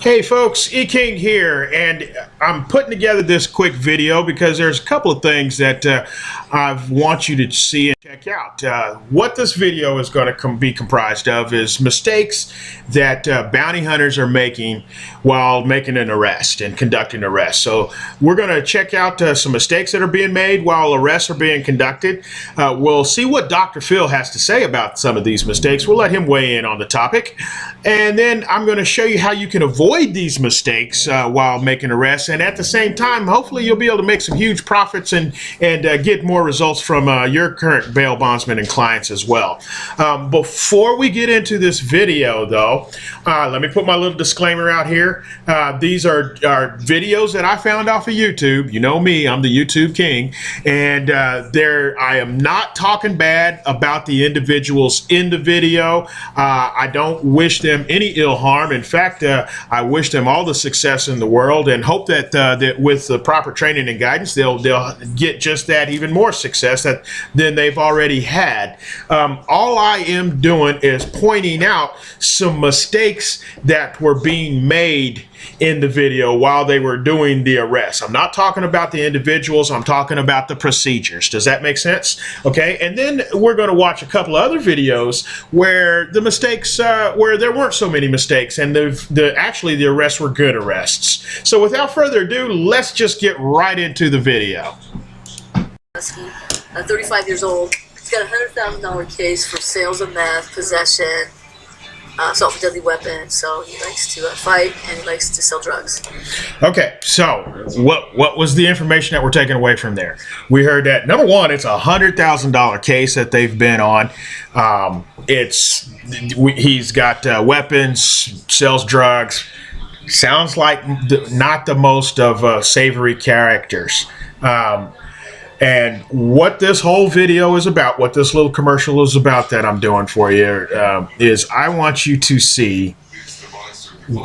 Hey folks, E-King here, and I'm putting together this quick video because there's a couple of things that I want you to see and check out. What this video is going to be comprised of is mistakes that bounty hunters are making while making an arrest and conducting arrests. So we're going to check out some mistakes that are being made while arrests are being conducted. We'll see what Dr. Phil has to say about some of these mistakes. We'll let him weigh in on the topic, and then I'm going to show you how you can avoid these mistakes while making arrests, and at the same time hopefully you'll be able to make some huge profits and get more results from your current bail bondsmen and clients as well. Before we get into this video though, let me put my little disclaimer out here. These are videos that I found off of YouTube. You know me, I'm the YouTube king, and I am not talking bad about the individuals in the video. I don't wish them any ill harm. In fact, I wish them all the success in the world, and hope that that with the proper training and guidance they'll get just that, even more success than they've already had. All I am doing is pointing out some mistakes that were being made in the video while they were doing the arrest. I'm not talking about the individuals, I'm talking about the procedures. Does that make sense? Okay, and then we're going to watch a couple of other videos where the mistakes, where there weren't so many mistakes, and actually the arrests were good arrests. So without further ado, let's just get right into the video. 35 years old. He's got a $100,000 case for sales of meth, possession, assault with deadly weapon. So he likes to fight, and he likes to sell drugs. Okay, so what was the information that we're taking away from there? We heard that, number one, it's a $100,000 case that they've been on. He's got weapons, sells drugs. Sounds like not the most of savory characters. And what this whole video is about, what this little commercial is about that I'm doing for you, is I want you to see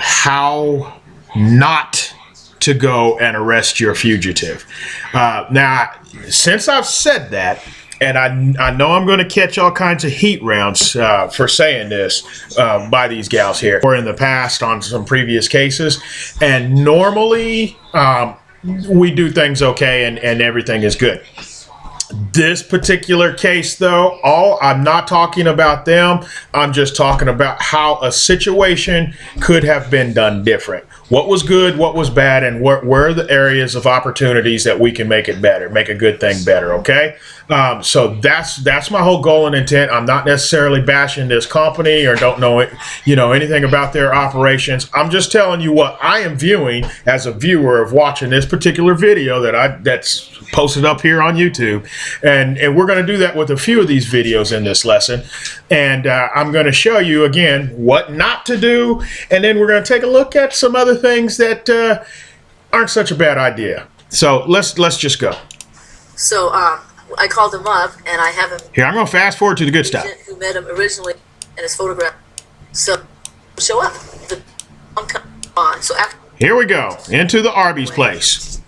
how not to go and arrest your fugitive. Now, since I've said that, and I know I'm going to catch all kinds of heat rounds for saying this by these gals here, or in the past on some previous cases, and normally we do things okay and everything is good. This particular case though, I'm not talking about them, I'm just talking about how a situation could have been done different. What was good, what was bad, and where are the areas of opportunities that we can make it better, make a good thing better, okay? So that's my whole goal and intent. I'm not necessarily bashing this company or don't know anything about their operations. I'm just telling you what I am viewing as a viewer of watching this particular video that's posted up here on YouTube. And we're going to do that with a few of these videos in this lesson. And I'm going to show you again what not to do, and then we're going to take a look at some other things that aren't such a bad idea. So let's just go. So I called him up, and I have him here. I'm going to fast forward to the good stuff. Who met him originally in his photograph. So show up. On. So after here we go into the Arby's place.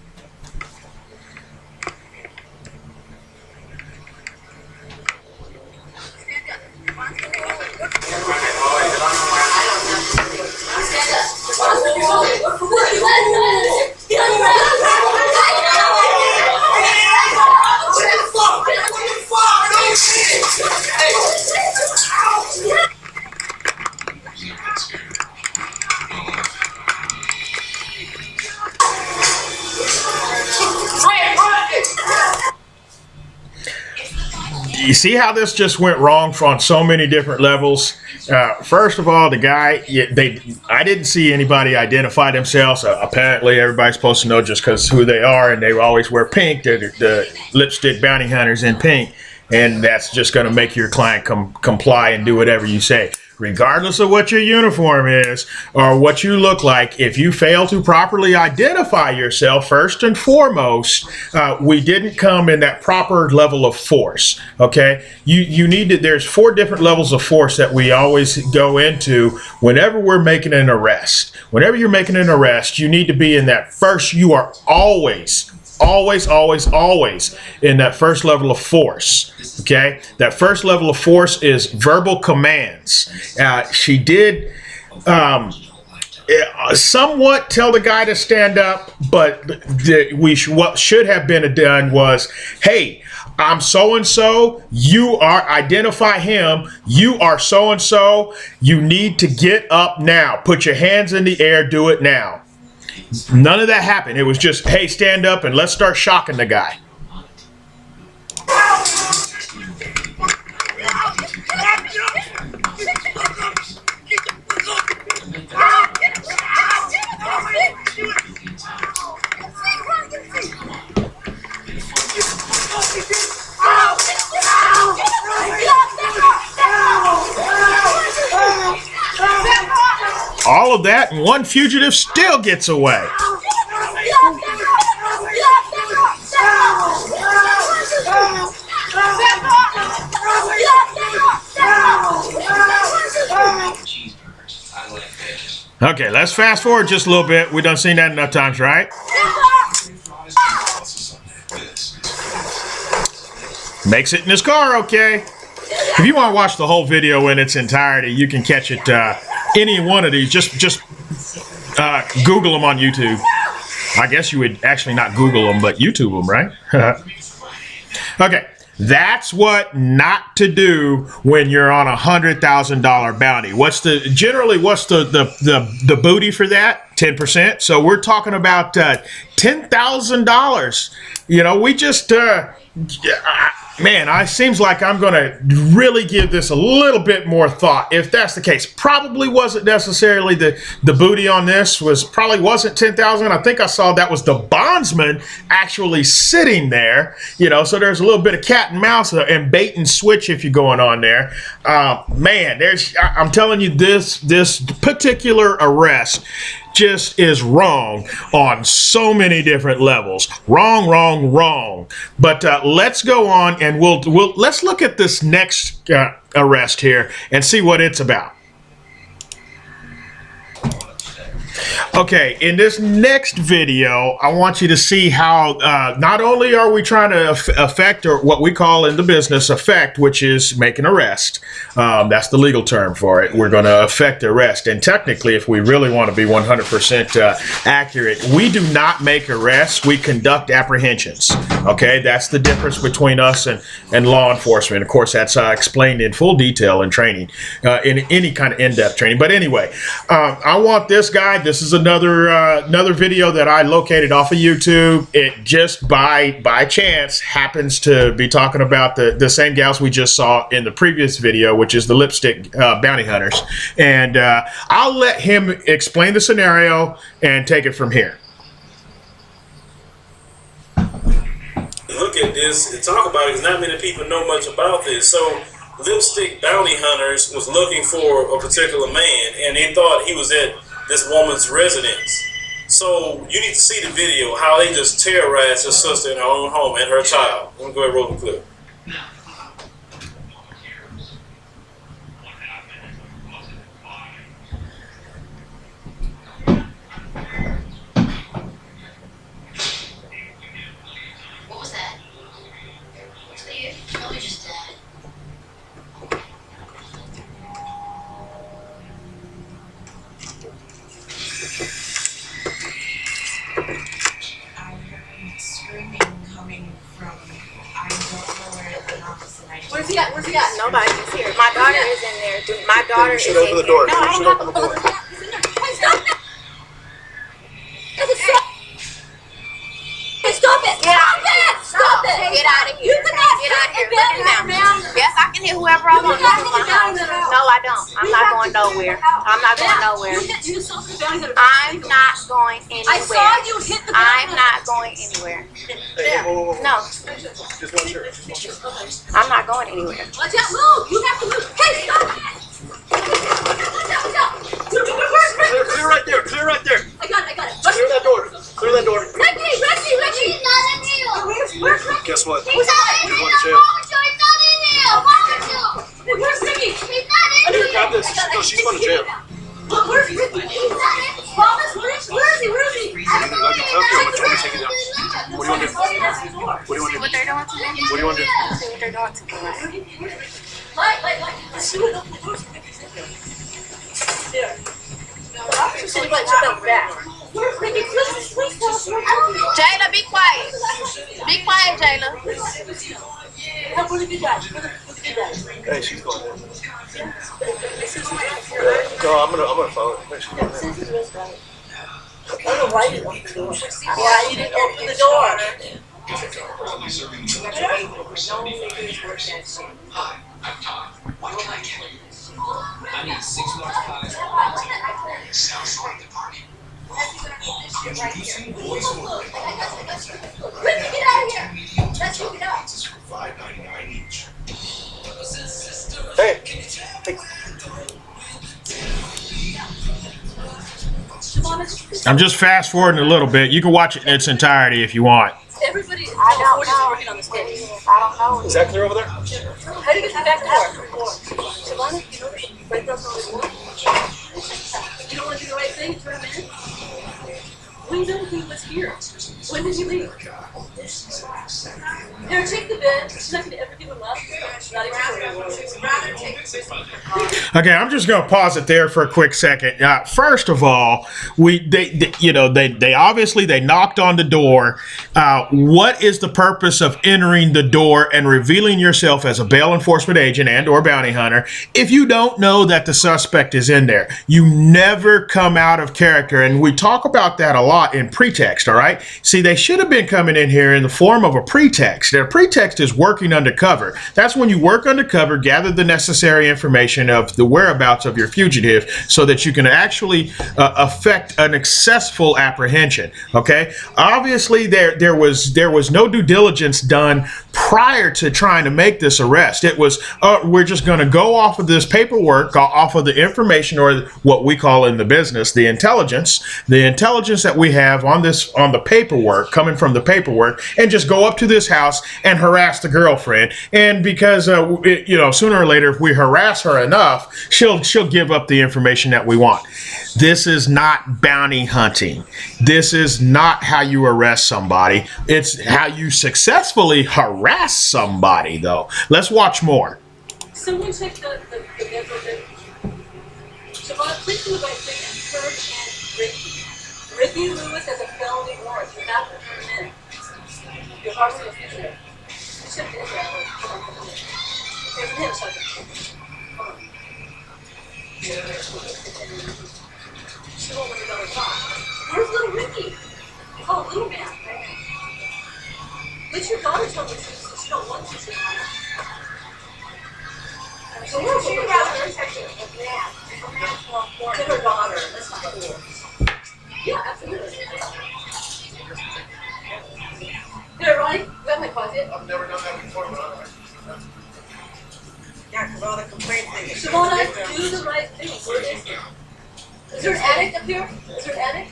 You see how this just went wrong on so many different levels? First of all, the guy, I didn't see anybody identify themselves. Apparently, everybody's supposed to know just because who they are, and they always wear pink. They're the lipstick bounty hunters in pink, and that's just going to make your client comply and do whatever you say. Regardless of what your uniform is or what you look like, if you fail to properly identify yourself, first and foremost, we didn't come in that proper level of force, okay? You need to, there's 4 different levels of force that we always go into whenever we're making an arrest. Whenever you're making an arrest, you need to be in that first, you are always in that first level of force. Okay, that first level of force is verbal commands. She did somewhat tell the guy to stand up, but what should have been done was, hey, I'm so-and-so, you are, identify him, you are so-and-so, you need to get up now. Put your hands in the air, do it now. None of that happened. It was just, hey, stand up and let's start shocking the guy. All of that, and one fugitive still gets away. Okay, let's fast forward just a little bit. We done seen that enough times, right? Makes it in his car, okay. If you want to watch the whole video in its entirety, you can catch it any one of these. Just Google them on YouTube. I guess you would actually not Google them, but YouTube them, right? Okay, that's what not to do when you're on $100,000 bounty. What's the booty for that? 10%. So we're talking about $10,000. You know, we just man, it seems like I'm going to really give this a little bit more thought. If that's the case, probably wasn't necessarily the booty on this probably wasn't 10,000. I think I saw that was the bondsman actually sitting there. You know, so there's a little bit of cat and mouse and bait and switch if you're going on there. Man, I'm telling you, this particular arrest just is wrong on so many different levels. Wrong. But let's go on and let's look at this next arrest here and see what it's about. Okay, in this next video, I want you to see how not only are we trying to affect, or what we call in the business affect, which is make an arrest. That's the legal term for it. We're going to affect arrest. And technically, if we really want to be 100% accurate, we do not make arrests. We conduct apprehensions. Okay, that's the difference between us and law enforcement. Of course, that's explained in full detail in training, in any kind of in-depth training. But anyway, I want this guy. This is another video that I located off of YouTube. It just by chance happens to be talking about the same gals we just saw in the previous video, which is the lipstick bounty hunters. And I'll let him explain the scenario and take it from here. Look at this and talk about it, because not many people know much about this. So lipstick bounty hunters was looking for a particular man, and they thought he was at this woman's residence. So you need to see the video, how they just terrorized her sister in her own home and her child. I'm going to go ahead and roll the clip. What was that? What's the no, we just died. Screaming coming from, I don't know where the office and I Where's he at? Nobody's here. My daughter is in there. My daughter is in open the here. door. No, I don't have to open the door. Hey, stop it! Hey, stop it! Stop it! Get out of here. You cannot Get out of here. sit Look at ma'am. him. Yes, I can hit whoever I want to in my house. No, I don't. I'm not going nowhere. I'm not going nowhere. I'm not going I saw anywhere. you hit the I'm not going anywhere. Hey, whoa. No, Just one shirt. I'm not going anywhere. Watch out, move! You have to move! Hey, stop it! Watch out! Clear right there. Clear right there. I got it. Clear that door. Clear that door. Reggie! He's not in here. Where's Reggie? Guess what? He's not in You're here. going to jail. He's not in here. Why would you? Where's Reggie? He's not in Here, here. grab this. No, she's going to jail. Look, where's Reggie? Promise, where is he? Let me tell you, I'm going to try to take it down. What do you want to do? What do you want to do? What they're doing to me? What do you want to do? See what they're doing to me, right? Light. Let's see what the there. said you might jump out back. Jayla, be quiet. Be quiet, Jayla. What have you got? What have you got? Hey, she's going in. No, I'm gonna follow her. She's going in. I don't know why you didn't open the door. Why you didn't open the door? Only serving military for over 75 years. Hi, I'm Todd. What can I get you? I need 6 large pies. Sounds like the party. Introducing Voice Order. Ricky, get out of here! Let's hook it up. Pizzas for $5.99 each. Hey. I'm just fast forwarding a little bit. You can watch it in its entirety if you want. Everybody in California is working on this case. I don't know. Is that clear over there? How do you get to the back door? Shavana, you know right down the door? You don't want to do the right thing? Turn him in? We know he was here. When did you leave? Here, take the bed. She's not going to ever give him up. Not even Okay, I'm just going to pause it there for a quick second. First of all, they obviously they knocked on the door. What is the purpose of entering the door and revealing yourself as a bail enforcement agent and/or bounty hunter if you don't know that the suspect is in there? You never come out of character, and we talk about that a lot in pretext. All right. See, they should have been coming in here in the form of a pretext. Their pretext is working undercover. That's when you work undercover, gather the necessary information of the whereabouts of your fugitive so that you can actually effect an successful apprehension. Okay. Obviously, there was no due diligence done prior to trying to make this arrest. It was, we're just going to go off of this paperwork, off of the information, or what we call in the business, the intelligence that we have on the paperwork, coming from the paperwork, and just go up to this house and harass the girlfriend. And because, sooner or later, if we harass her enough, she'll give up the information that we want. This is not bounty hunting. This is not how you arrest somebody. It's how you successfully harass somebody, though. Let's watch more. Someone check the bedroom. Shavana, please do the right thing and purge in Ricky. Ricky Lewis has a felony warrant. You're not going to turn him in. You're hardly a fugitive. You should have been there. Here's him, Sergeant. Come on. She won't want to go as well. Where's little Ricky? You call him little man. Let your daughter tell the truth since you don't want to. So where's your daughter? To her daughter. That's not cool. Yeah, absolutely. Here, Ronnie, grab my closet. I've never done that before, but Yeah, because all the complaints they get. Shavana, do the right thing. Where is it? Is there an attic up here? Is there an attic?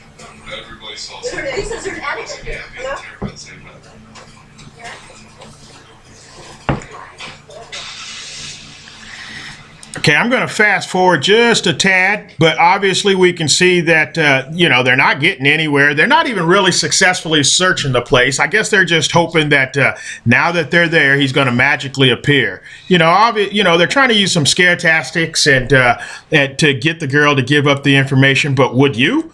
Everybody saw Is there, Lisa, is there an attic up here? Hello? Okay, I'm going to fast forward just a tad, but obviously we can see that, they're not getting anywhere. They're not even really successfully searching the place. I guess they're just hoping that now that they're there, he's going to magically appear. They're trying to use some scare tactics and to get the girl to give up the information. But would you?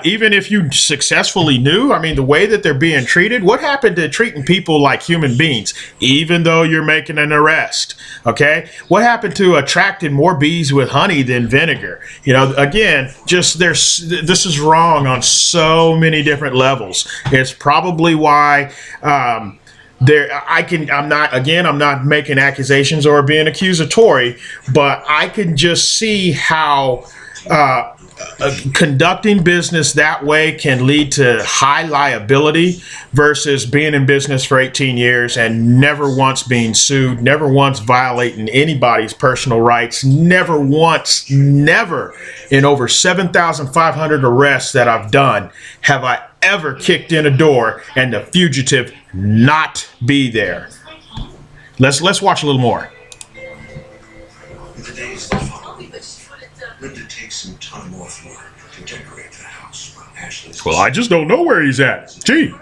Even if you successfully knew, I mean, the way that they're being treated, what happened to treating people like human beings, even though you're making an arrest? Okay, what happened to attracting more bees with honey than vinegar? Again, this is wrong on so many different levels. It's probably why I'm not making accusations or being accusatory, but I can just see how conducting business that way can lead to high liability versus being in business for 18 years and never once being sued, never once violating anybody's personal rights, never in over 7,500 arrests that I've done have I ever kicked in a door and the fugitive not be there. Let's watch a little more. The days that follow, Linda takes some time off work to decorate the house while Ashley's... Well, I just don't know where he's at. Gee.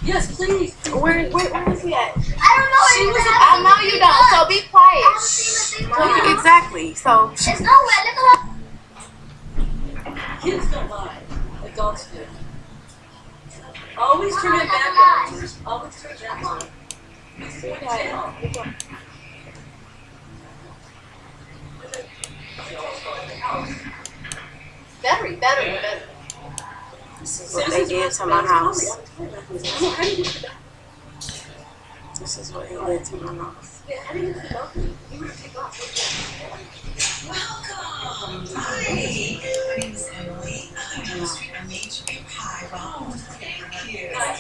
Yes, please. Where is he at? I don't know She was I know you don't, so be quiet. I don't see the thing. Exactly. So There's nowhere. Look at her. Kids don't lie. Adults do. Always turn it back on. Always turn it back on. He's going to jail. better. This is what they did to my house. This is what he did to my house. Welcome. Hi. My name is Emily. I'm down the street. I made you a pie bone. Thank you. I'm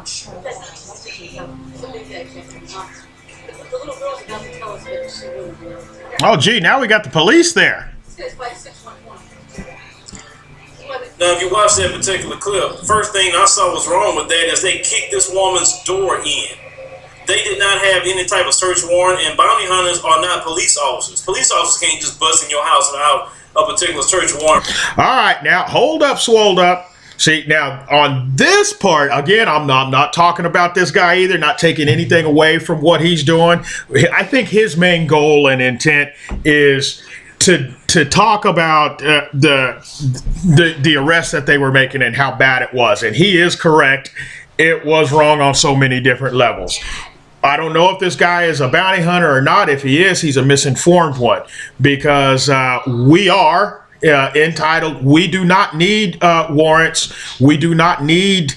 sure It's a big day. The little girl got to tell us what she really did. Oh, gee, now we got the police there. It's by 611. Now, if you watch that particular clip, first thing I saw was wrong with that is they kicked this woman's door in. They did not have any type of search warrant, and bounty hunters are not police officers. Police officers can't just bust in your house without a particular search warrant. All right, now hold up, swolled up. See, now on this part, again, I'm not talking about this guy either, not taking anything away from what he's doing. I think his main goal and intent is to talk about the arrest that they were making and how bad it was. And he is correct. It was wrong on so many different levels. I don't know if this guy is a bounty hunter or not. If he is, he's a misinformed one, because we are entitled. We do not need warrants. We do not need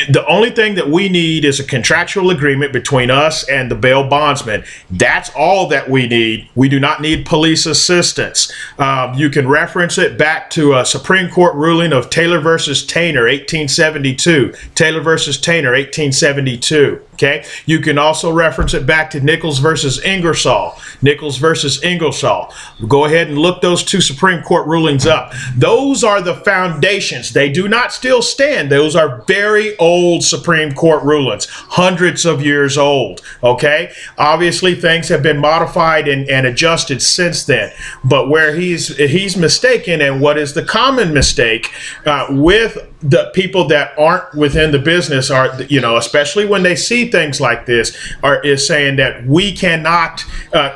the only thing that we need is a contractual agreement between us and the bail bondsman. That's all that we need. We do not need police assistance. You can reference it back to a Supreme Court ruling of Taylor versus Tainter, 1872. Taylor versus Tainter, 1872. Okay. You can also reference it back to Nichols versus Ingersoll. Nichols versus Ingersoll. Go ahead and look those two Supreme Court rulings up. Those are the foundations. They do not still stand. Those are very old Supreme Court rulings, hundreds of years old. Okay. Obviously, things have been modified and adjusted since then. But where he's mistaken, and what is the common mistake with the people that aren't within the business are, especially when they see things like this, is saying that we cannot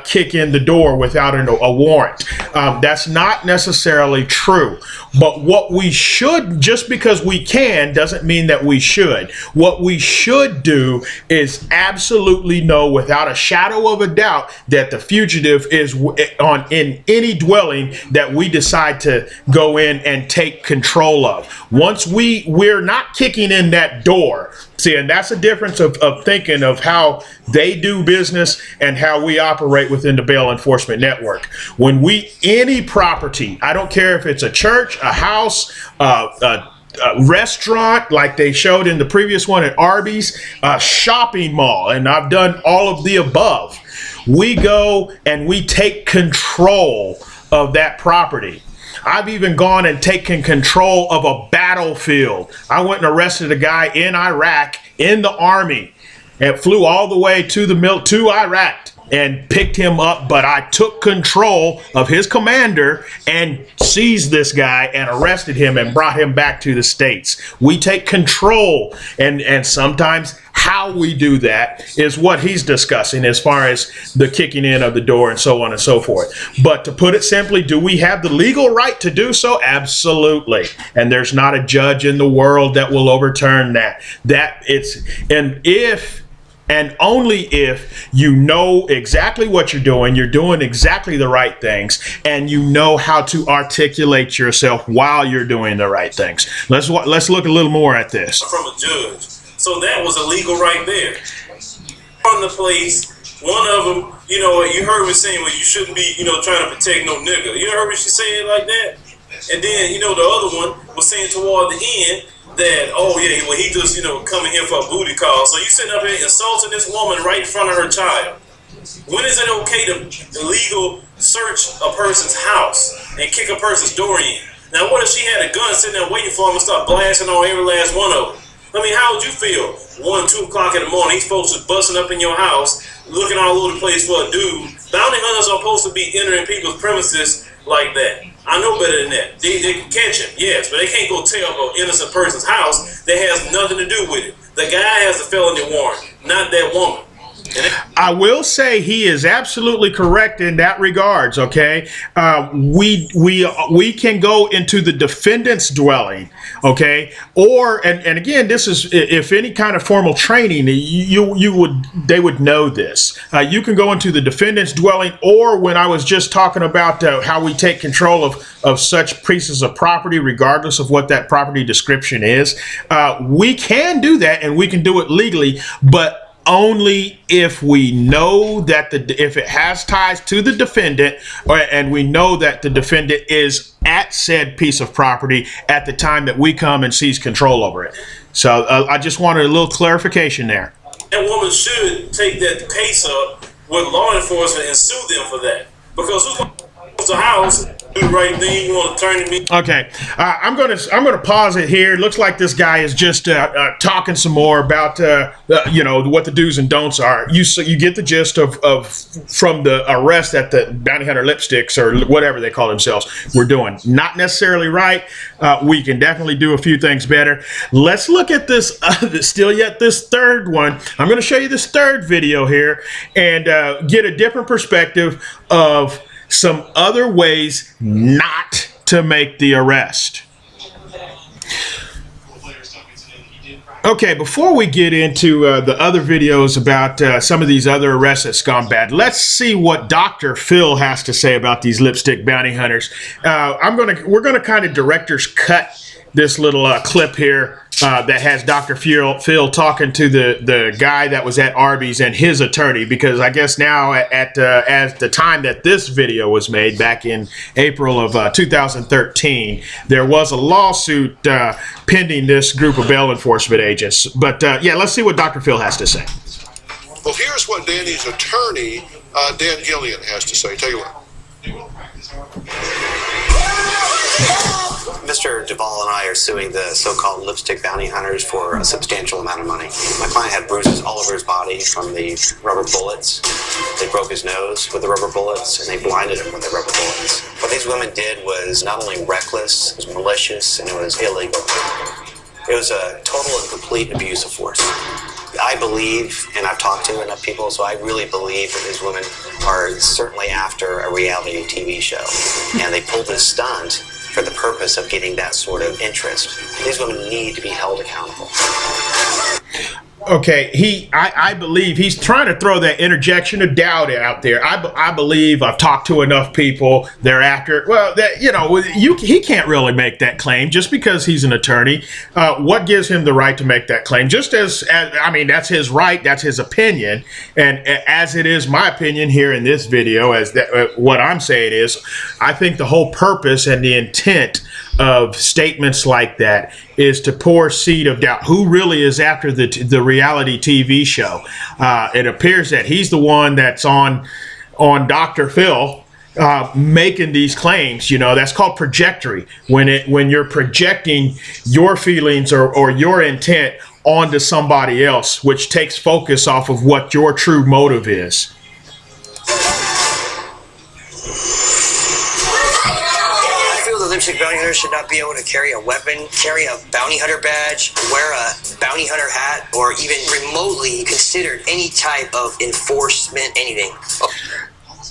kick in the door without a warrant. That's not necessarily true. But what we should, just because we can, doesn't mean that we should. What we should do is absolutely know without a shadow of a doubt that the fugitive is in any dwelling that we decide to go in and take control of. Once we're not kicking in that door. See, and that's a difference of thinking of how they do business and how we operate within the bail enforcement network. When any property, I don't care if it's a church, a house, a restaurant like they showed in the previous one at Arby's, a shopping mall, and I've done all of the above. We go and we take control of that property. I've even gone and taken control of a battlefield. I went and arrested a guy in Iraq in the army and flew all the way to Iraq and picked him up, but I took control of his commander and seized this guy and arrested him and brought him back to the States. We take control, and sometimes how we do that is what he's discussing as far as the kicking in of the door and so on and so forth. But to put it simply, do we have the legal right to do so? Absolutely. And there's not a judge in the world that will overturn that. And only if you know exactly what you're doing exactly the right things, and you know how to articulate yourself while you're doing the right things. Let's look a little more at this. From a judge. So that was illegal right there. On the place, one of them, you heard me saying, well, you shouldn't be, trying to protect no nigga. You heard me saying like that? And then, the other one was saying toward the end, that, oh yeah, well he just, coming here for a booty call. So you sitting up here insulting this woman right in front of her child. When is it okay to illegal search a person's house and kick a person's door in? Now what if she had a gun sitting there waiting for him and start blasting on every last one of them? I mean, how would you feel? 1, 2 o'clock in the morning, these folks just busting up in your house, looking all over the place for a dude Bounty hunters are supposed to be entering people's premises like that. I know better than that. They can catch him, yes, but they can't go tear up an innocent person's house that has nothing to do with it. The guy has a felony warrant, not that woman. I will say he is absolutely correct in that regards. Okay, we can go into the defendant's dwelling. Okay, or and again, this is if any kind of formal training, they would know this. You can go into the defendant's dwelling, or when I was just talking about how we take control of such pieces of property, regardless of what that property description is, we can do that, and we can do it legally, but only if we know that if it has ties to the defendant, and we know that the defendant is at said piece of property at the time that we come and seize control over it. So I just wanted a little clarification there. That woman should take that case up with law enforcement and sue them for that. Because who's going to the house, do the right thing, you want to turn to me? Okay, I'm gonna pause it here. It looks like this guy is just talking some more about what the do's and don'ts are. You get the gist of from the arrest that the bounty hunter lipsticks or whatever they call themselves were doing. Not necessarily right. We can definitely do a few things better. Let's look at this this third one. I'm going to show you this third video here and get a different perspective of some other ways not to make the arrest. Okay, before we get into the other videos about some of these other arrests that's gone bad, let's see what Dr. Phil has to say about these lipstick bounty hunters. We're gonna kind of director's cut this little clip here that has Dr. Phil talking to the guy that was at Arby's and his attorney, because I guess now at the time that this video was made back in April of 2013, there was a lawsuit pending this group of bail enforcement agents. But yeah, let's see what Dr. Phil has to say. Well, here's what Danny's attorney, Dan Gillian, has to say. Take a look. Mr. Duvall and I are suing the so-called lipstick bounty hunters for a substantial amount of money. My client had bruises all over his body from the rubber bullets. They broke his nose with the rubber bullets, and they blinded him with the rubber bullets. What these women did was not only reckless, it was malicious, and it was illegal. It was a total and complete abuse of force. I believe, and I've talked to enough people, so I really believe that these women are certainly after a reality TV show. And they pulled this stunt for the purpose of getting that sort of interest. These women need to be held accountable. Okay, I believe he's trying to throw that interjection of doubt out there. I believe I've talked to enough people. They're after. Well, he can't really make that claim just because he's an attorney. What gives him the right to make that claim? Just as I mean, that's his right. That's his opinion. And as it is my opinion here in this video, what I'm saying is, I think the whole purpose and the intent of statements like that is to pour seed of doubt. Who really is after the reality TV show? It appears that he's the one that's on Dr. Phil making these claims. That's called trajectory. When you're projecting your feelings or your intent onto somebody else, which takes focus off of what your true motive is. Lipstick bounty hunters should not be able to carry a weapon, carry a bounty hunter badge, wear a bounty hunter hat, or even remotely considered any type of enforcement, anything.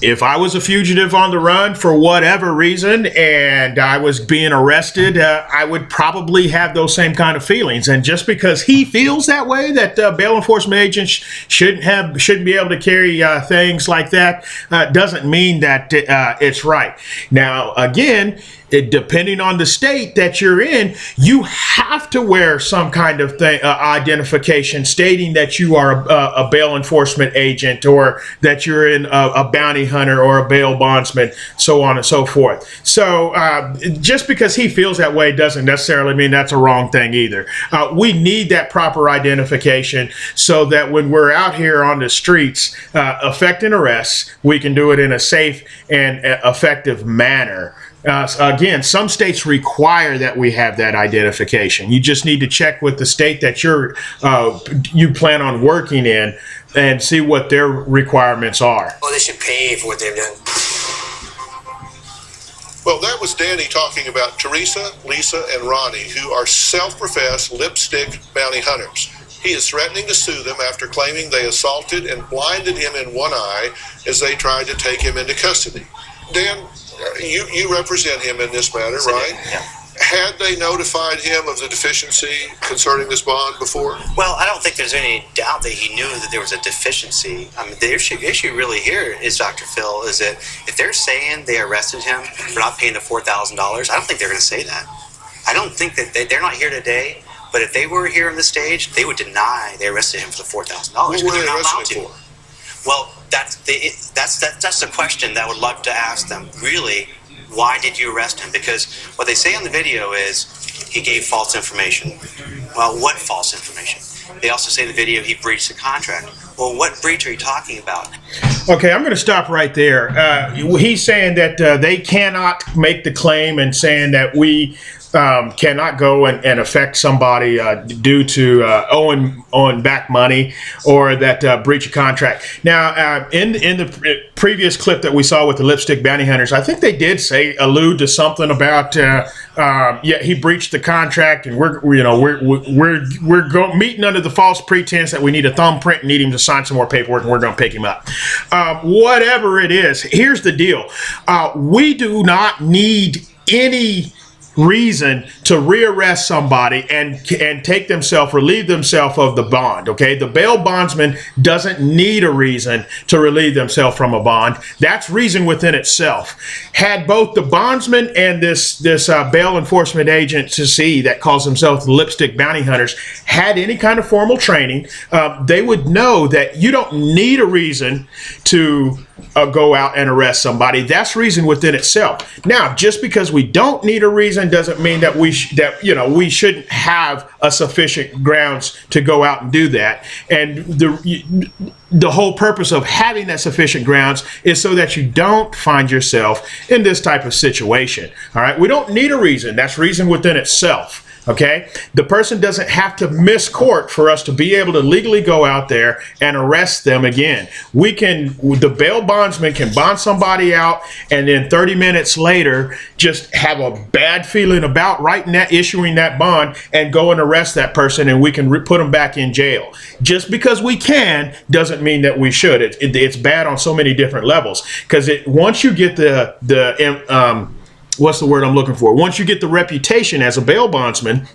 If I was a fugitive on the run for whatever reason and I was being arrested, I would probably have those same kind of feelings. And just because he feels that way, that bail enforcement agents shouldn't be able to carry things like that, doesn't mean that it's right. Now, again, depending on the state that you're in, you have to wear some kind of identification stating that you are a bail enforcement agent, or that you're in a bounty hunter or a bail bondsman, so on and so forth. So just because he feels that way doesn't necessarily mean that's a wrong thing either. We need that proper identification so that when we're out here on the streets effecting arrests, we can do it in a safe and effective manner. Again, some states require that we have that identification. You just need to check with the state that you plan on working in and see what their requirements are. Well, they should pay for what they've done. Well, that was Danny talking about Teresa, Lisa, and Ronnie, who are self-professed lipstick bounty hunters. He is threatening to sue them after claiming they assaulted and blinded him in one eye as they tried to take him into custody. Dan, you represent him in this matter, right? Yeah. Had they notified him of the deficiency concerning this bond before? Well, I don't think there's any doubt that he knew that there was a deficiency. I mean, the issue really here is, Dr. Phil, is that if they're saying they arrested him for not paying the $4,000, I don't think they're going to say that. I don't think that they're not here today, but if they were here on the stage, they would deny they arrested him for the $4,000. What were they arrested him for? Well, that's the question that I would love to ask them. Really, why did you arrest him? Because what they say on the video is he gave false information. Well, what false information? They also say in the video he breached the contract. Well, what breach are you talking about? Okay, I'm going to stop right there. He's saying that they cannot make the claim and saying that we cannot go and affect somebody due to owing back money or that breach of contract. Now, in the previous clip that we saw with the lipstick bounty hunters, I think they did allude to something about he breached the contract, and we're meeting under the false pretense that we need a thumbprint and need him to sign some more paperwork, and we're going to pick him up. Whatever it is, here's the deal: we do not need any reason to rearrest somebody and relieve themselves of the bond. Okay, the bail bondsman doesn't need a reason to relieve themselves from a bond. That's reason within itself. Had both the bondsman and this bail enforcement agency that calls themselves the lipstick bounty hunters had any kind of formal training, they would know that you don't need a reason to go out and arrest somebody. That's reason within itself. Now, just because we don't need a reason doesn't mean that we shouldn't have a sufficient grounds to go out and do that. And the whole purpose of having that sufficient grounds is so that you don't find yourself in this type of situation. All right, we don't need a reason. That's reason within itself. Okay, the person doesn't have to miss court for us to be able to legally go out there and arrest them again. The bail bondsman can bond somebody out and then 30 minutes later just have a bad feeling about issuing that bond and go and arrest that person, and we can put them back in jail. Just because we can doesn't mean that we should. It's bad on so many different levels, because once you get what's the word I'm looking for? Once you get the reputation as a bail bondsman,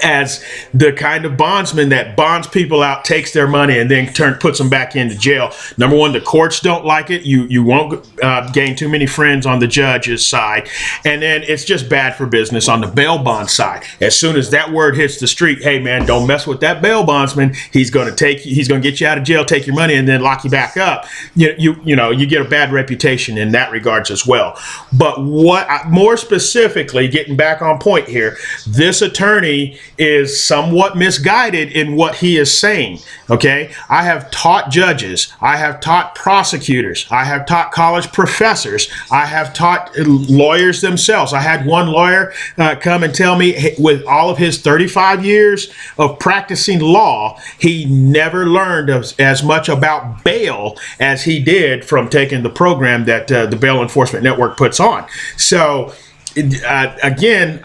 as the kind of bondsman that bonds people out, takes their money, and then puts them back into jail. Number one, the courts don't like it. You won't gain too many friends on the judge's side, and then it's just bad for business on the bail bond side. As soon as that word hits the street, hey man, don't mess with that bail bondsman. He's going to get you out of jail, take your money, and then lock you back up. You get a bad reputation in that regards as well. But more specifically, getting back on point here, this attorney is somewhat misguided in what he is saying. Okay, I have taught judges, I have taught prosecutors, I have taught college professors, I have taught lawyers themselves. I had one lawyer come and tell me, with all of his 35 years of practicing law, he never learned as much about bail as he did from taking the program that the Bail Enforcement Network puts on. So again,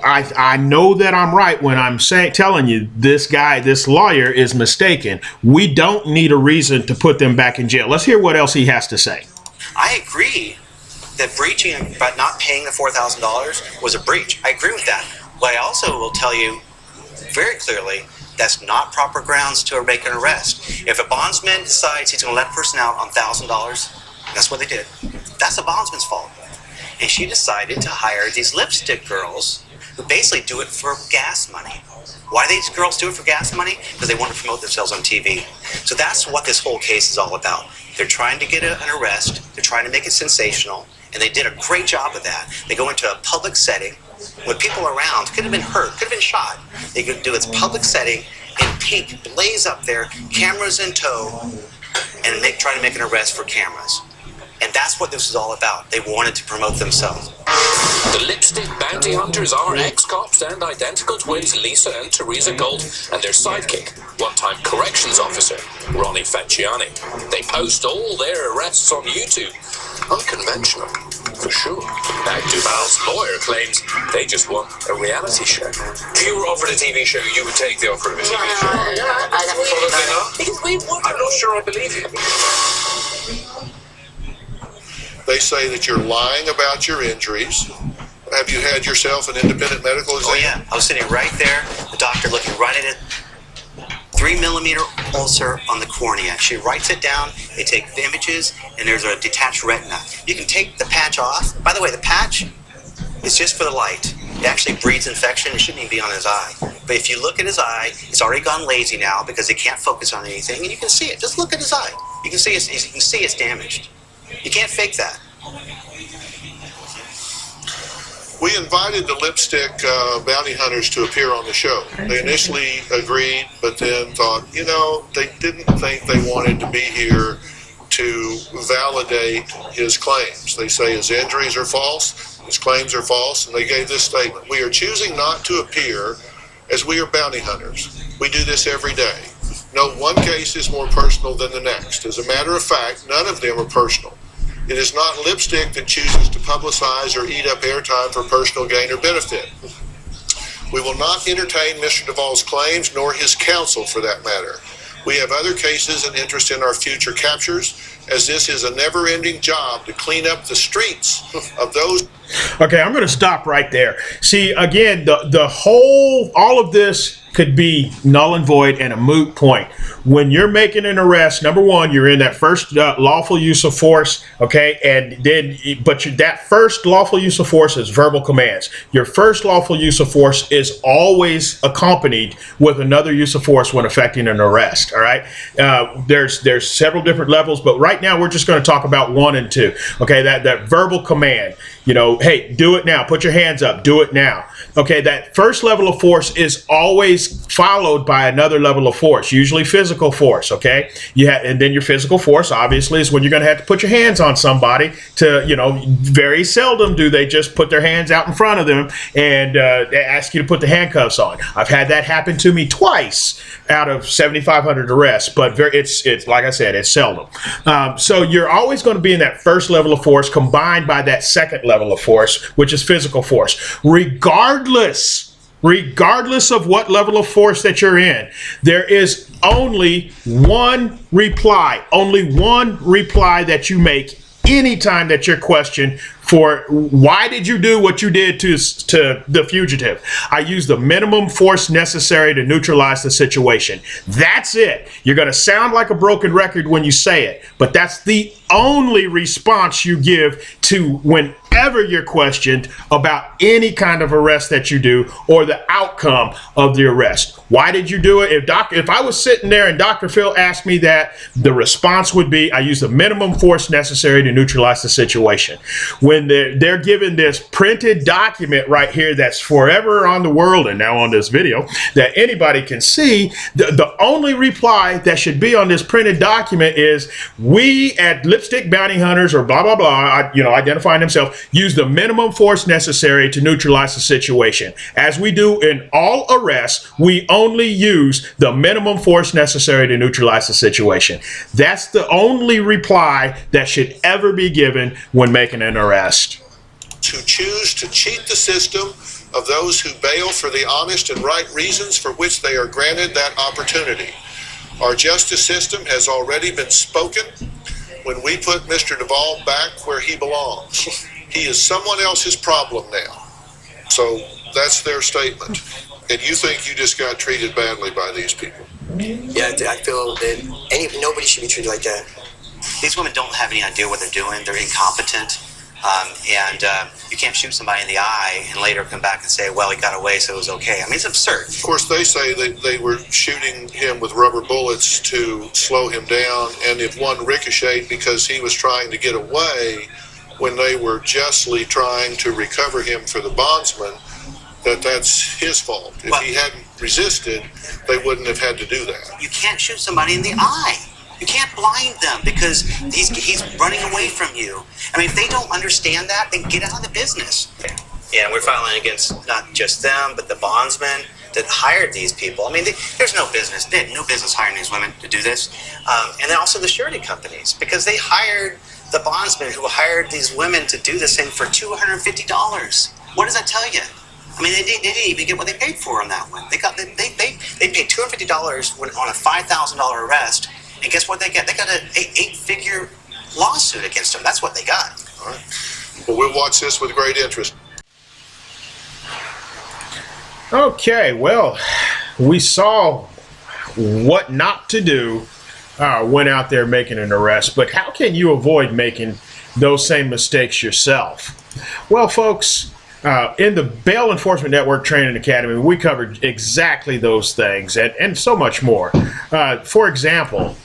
I know that I'm right when I'm telling you this lawyer is mistaken. We don't need a reason to put them back in jail. Let's hear what else he has to say. I agree that breaching but not paying the $4,000 was a breach. I agree with that. But I also will tell you very clearly that's not proper grounds to make an arrest. If a bondsman decides he's going to let a person out on $1,000, that's what they did. That's the bondsman's fault. And she decided to hire these lipstick girls who basically do it for gas money. Why do these girls do it for gas money? Because they want to promote themselves on TV. So that's what this whole case is all about. They're trying to get an arrest. They're trying to make it sensational. And they did a great job of that. They go into a public setting with people around. Could have been hurt, could have been shot. They could do its public setting in pink, blaze up there, cameras in tow, and try to make an arrest for cameras. And that's what this is all about. They wanted to promote themselves. The Lipstick Bounty Hunters are ex-cops and identical twins Lisa and Teresa Gold and their sidekick, one-time corrections officer Ronnie Facciani. They post all their arrests on YouTube. Unconventional, for sure. Now Duval's lawyer claims they just want a reality show. If you were offered a TV show, you would take the offer of a TV show? Probably not. Because I'm not sure I believe you. They say that you're lying about your injuries. Have you had yourself an independent medical exam? Oh yeah, I was sitting right there, the doctor looking right at it. 3mm ulcer on the cornea. She writes it down, they take the images, and there's a detached retina. You can take the patch off. By the way, the patch is just for the light. It actually breeds infection. It shouldn't even be on his eye. But if you look at his eye, it's already gone lazy now because it can't focus on anything, and you can see it. Just look at his eye. You can see it's damaged. You can't fake that. We invited the Lipstick Bounty Hunters to appear on the show. They initially agreed, but then thought, you know, they didn't think they wanted to be here to validate his claims. They say his injuries are false, his claims are false, and they gave this statement. We are choosing not to appear as we are bounty hunters. We do this every day. No one case is more personal than the next. As a matter of fact, none of them are personal. It is not Lipstick that chooses to publicize or eat up airtime for personal gain or benefit. We will not entertain Mr. Duvall's claims, nor his counsel for that matter. We have other cases and interest in our future captures, as this is a never-ending job to clean up the streets of those. Okay, I'm going to stop right there. See, again, all of this could be null and void and a moot point. When you're making an arrest, number one, you're in that first lawful use of force, okay, that first lawful use of force is verbal commands. Your first lawful use of force is always accompanied with another use of force when effecting an arrest. All right, there's several different levels, but right now we're just going to talk about 1 and 2. Okay, that verbal command. You know, hey, do it now. Put your hands up. Do it now. Okay, that first level of force is always followed by another level of force, usually physical force. Okay, and then your physical force obviously is when you're going to have to put your hands on somebody. Very seldom do they just put their hands out in front of them and they ask you to put the handcuffs on. I've had that happen to me twice out of 7,500 arrests, but it's like I said, it's seldom. So you're always going to be in that first level of force combined by that second level of force, which is physical force. Regardless of what level of force that you're in, there is only one reply that you make anytime that you're questioned for why did you do what you did to the fugitive. I use the minimum force necessary to neutralize the situation. That's it. You're going to sound like a broken record when you say it, but that's the only response you give to whenever you're questioned about any kind of arrest that you do or the outcome of the arrest. Why did you do it? If I was sitting there and Dr. Phil asked me that, the response would be, I use the minimum force necessary to neutralize the situation. When they're given this printed document right here that's forever on the world and now on this video that anybody can see, the only reply that should be on this printed document is, we at Lipstick Bounty Hunters or blah, blah, blah, identifying themselves, use the minimum force necessary to neutralize the situation. As we do in all arrests, we only use the minimum force necessary to neutralize the situation. That's the only reply that should ever be given when making an arrest. To choose to cheat the system of those who bail for the honest and right reasons for which they are granted that opportunity. Our justice system has already been spoken when we put Mr. Duvall back where he belongs. He is someone else's problem now. So that's their statement. And you think you just got treated badly by these people? Yeah, I feel that nobody should be treated like that. These women don't have any idea what they're doing. They're incompetent. You can't shoot somebody in the eye and later come back and say, well, he got away, so it was okay. I mean, it's absurd. Of course, they say that they were shooting him with rubber bullets to slow him down, and if one ricocheted because he was trying to get away when they were justly trying to recover him for the bondsman, that's his fault. If he hadn't resisted, they wouldn't have had to do that. You can't shoot somebody in the eye. You can't blind them because he's running away from you. I mean, if they don't understand that, then get out of the business. Yeah, we're filing against not just them, but the bondsmen that hired these people. I mean, there's no business. They had no business hiring these women to do this. And then also the surety companies, because they hired the bondsmen who hired these women to do this thing for $250. What does that tell you? I mean, they didn't even get what they paid for on that one. They paid $250 on a $5,000 arrest, and guess what they get? They got an 8-figure lawsuit against them. That's what they got. All right. Well, we'll watch this with great interest. Okay, well, we saw what not to do when out there making an arrest, but how can you avoid making those same mistakes yourself? Well, folks, in the Bail Enforcement Network Training Academy, we covered exactly those things and so much more. For example,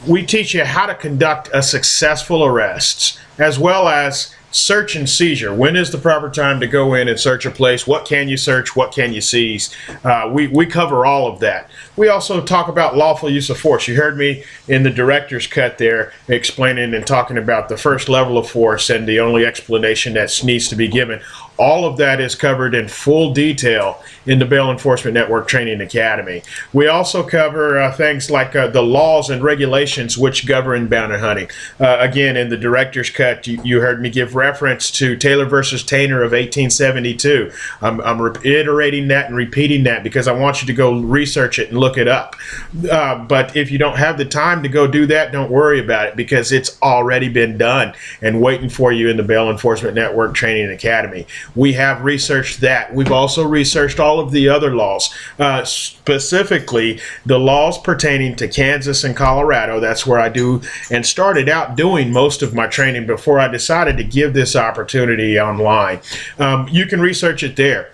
we teach you how to conduct a successful arrest, as well as search and seizure. When is the proper time to go in and search a place? What can you search? What can you seize? We cover all of that. We also talk about lawful use of force. You heard me in the director's cut there explaining and talking about the first level of force and the only explanation that needs to be given. All of that is covered in full detail in the Bail Enforcement Network Training Academy. We also cover things like the laws and regulations which govern bounty hunting. Again, in the director's cut, you heard me give reference to Taylor versus Tainer of 1872. I'm reiterating that and repeating that because I want you to go research it and look it up. But if you don't have the time to go do that, don't worry about it because it's already been done and waiting for you in the Bail Enforcement Network Training Academy. We have researched that. We've also researched all of the other laws, specifically the laws pertaining to Kansas and Colorado. That's where I do and started out doing most of my training before I decided to give this opportunity online. You can research it there.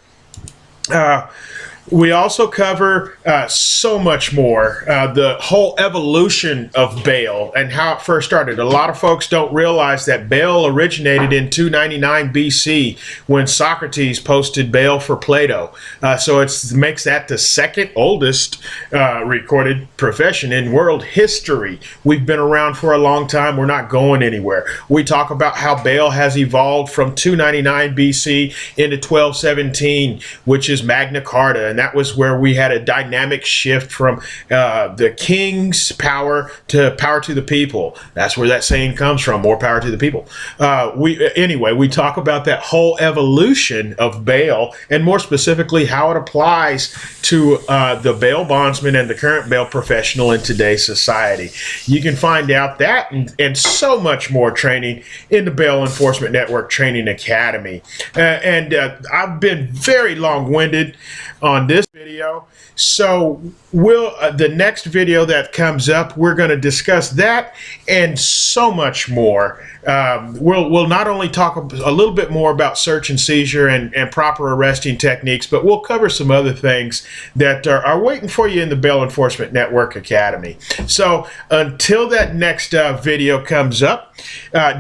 We also cover so much more, the whole evolution of bail and how it first started. A lot of folks don't realize that bail originated in 299 BC when Socrates posted bail for Plato. So it makes that the second oldest recorded profession in world history. We've been around for a long time. We're not going anywhere. We talk about how bail has evolved from 299 BC into 1217, which is Magna Carta. And that was where we had a dynamic shift from the king's power to power to the people. That's where that saying comes from, more power to the people. Anyway, we talk about that whole evolution of bail and more specifically how it applies to the bail bondsman and the current bail professional in today's society. You can find out that and so much more training in the Bail Enforcement Network Training Academy. I've been very long-winded on this video, so the next video that comes up, we're going to discuss that and so much more. We'll not only talk a little bit more about search and seizure and proper arresting techniques, but we'll cover some other things that are waiting for you in the Bail Enforcement Network Academy. So until that next video comes up,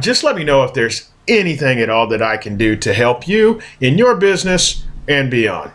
just let me know if there's anything at all that I can do to help you in your business and beyond.